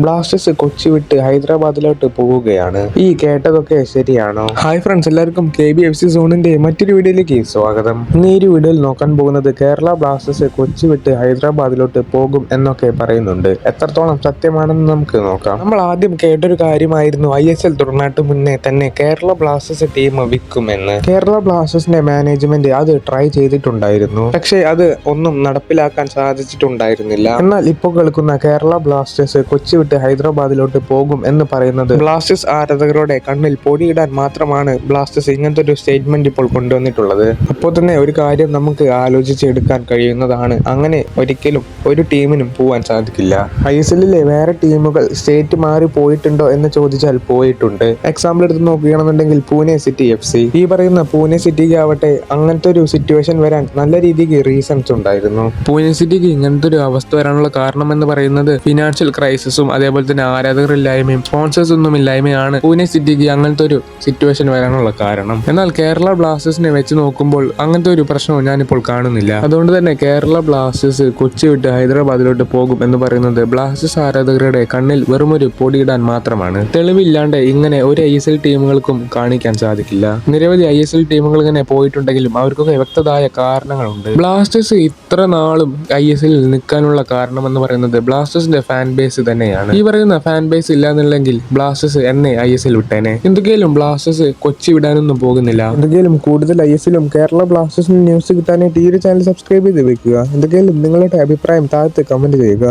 Blasters Kochi വിട്ട് ഹൈദരാബാദിലോട്ട് പോവുകയാണ്. ഈ കേട്ടതൊക്കെ ശരിയാണോ? ഹായ് ഫ്രണ്ട്സ്, എല്ലാവർക്കും KBFC സോണിന്റെ മറ്റൊരു വീഡിയോയിലേക്ക് സ്വാഗതം. ഇന്ന് ഈ ഒരു വീഡിയോയിൽ നോക്കാൻ പോകുന്നത് കേരള ബ്ലാസ്റ്റേഴ്സ് കൊച്ചി വിട്ട് ഹൈദരാബാദിലോട്ട് പോകും എന്നൊക്കെ പറയുന്നുണ്ട്. എത്രത്തോളം സത്യമാണെന്ന് നമുക്ക് നോക്കാം. നമ്മൾ ആദ്യം കേട്ടൊരു കാര്യമായിരുന്നു ISL തുടങ്ങാട്ട് മുന്നേ തന്നെ കേരള ബ്ലാസ്റ്റേഴ്സ് ടീം വിൽക്കുമെന്ന്. കേരള ബ്ലാസ്റ്റേഴ്സിന്റെ മാനേജ്മെന്റ് അത് ട്രൈ ചെയ്തിട്ടുണ്ടായിരുന്നു. പക്ഷേ അത് ഒന്നും നടപ്പിലാക്കാൻ സാധിച്ചിട്ടുണ്ടായിരുന്നില്ല. എന്നാൽ ഇപ്പോൾ കളിക്കുന്ന കേരള ബ്ലാസ്റ്റേഴ്സ് കൊച്ചി വിട്ട് ഹൈദരാബാദിലോട്ട് പോകും എന്ന് പറയുന്നത് ബ്ലാസ്റ്റേഴ്സ് ആരാധകരുടെ കണ്ണിൽ പൊടിയിടാൻ മാത്രമാണ് ബ്ലാസ്റ്റേഴ്സ് ഇങ്ങനത്തെ ഒരു സ്റ്റേറ്റ്മെന്റ് ഇപ്പോൾ കൊണ്ടുവന്നിട്ടുള്ളത്. അപ്പോൾ തന്നെ ഒരു കാര്യം നമുക്ക് ആലോചിച്ചെടുക്കാൻ കഴിയുന്നതാണ്, അങ്ങനെ ഒരിക്കലും ഒരു ടീമിനും പോവാൻ സാധിക്കില്ല. ISLിലെ വേറെ ടീമുകൾ സ്റ്റേറ്റ് മാറി പോയിട്ടുണ്ടോ എന്ന് ചോദിച്ചാൽ പോയിട്ടുണ്ട്. എക്സാമ്പിൾ എടുത്ത് നോക്കുകയാണെന്നുണ്ടെങ്കിൽ പൂനെ സിറ്റി FC. ഈ പറയുന്ന പൂനെ സിറ്റിക്ക് ആവട്ടെ അങ്ങനത്തെ ഒരു സിറ്റുവേഷൻ വരാൻ നല്ല രീതിക്ക് റീസൺസ് ഉണ്ടായിരുന്നു. പൂനെ സിറ്റിക്ക് ഇങ്ങനത്തെ ഒരു അവസ്ഥ വരാനുള്ള കാരണം എന്ന് പറയുന്നത് ഫിനാൻഷ്യൽ ക്രൈസിസും അതേപോലെ തന്നെ ആരാധകരില്ലായ്മയും സ്പോൺസേഴ്സ് ഒന്നും ഇല്ലായ്മയാണ് പൂനെ സിറ്റിക്ക് അങ്ങനത്തെ ഒരു സിറ്റുവേഷൻ വരാനുള്ള കാരണം. എന്നാൽ കേരള ബ്ലാസ്റ്റേഴ്സിനെ വെച്ച് നോക്കുമ്പോൾ അങ്ങനത്തെ ഒരു പ്രശ്നവും ഞാനിപ്പോൾ കാണുന്നില്ല. അതുകൊണ്ട് തന്നെ കേരള ബ്ലാസ്റ്റേഴ്സ് കൊച്ചി വിട്ട് ഹൈദരാബാദിലോട്ട് പോകും എന്ന് പറയുന്നത് ബ്ലാസ്റ്റേഴ്സ് ആരാധകരുടെ കണ്ണിൽ വെറുമൊരു പൊടിയിടാൻ മാത്രമാണ്. തെളിവില്ലാണ്ട് ഇങ്ങനെ ഒരു ISL ടീമുകൾക്കും കാണിക്കാൻ സാധിക്കില്ല. നിരവധി ISL ടീമുകൾ ഇങ്ങനെ പോയിട്ടുണ്ടെങ്കിലും അവർക്കൊക്കെ വ്യക്തമായ കാരണങ്ങളുണ്ട്. ബ്ലാസ്റ്റേഴ്സ് ഇത്ര നാളും ISLിൽ നിൽക്കാനുള്ള കാരണം എന്ന് പറയുന്നത് ബ്ലാസ്റ്റേഴ്സിന്റെ ഫാൻ ബേസ് തന്നെയാണ്. ഈ പറയുന്ന ഫാൻ ബേസ് ഇല്ലാന്നുണ്ടെങ്കിൽ ബ്ലാസ്റ്റേഴ്സ് എന്നെ ISL വിട്ടേനെ. എന്തൊക്കെയാലും ബ്ലാസ്റ്റേഴ്സ് കൊച്ചി വിടാനൊന്നും പോകുന്നില്ല. എന്തൊക്കെയാലും കൂടുതൽ ISLും കേരള ബ്ലാസ്റ്റേഴ്സിന്റെ ന്യൂസ് കിട്ടാനായിട്ട് ഈ ഒരു ചാനൽ സബ്സ്ക്രൈബ് ചെയ്ത് വെക്കുക. എന്തൊക്കെയാലും നിങ്ങളുടെ അഭിപ്രായം താഴത്ത് കമന്റ് ചെയ്യുക.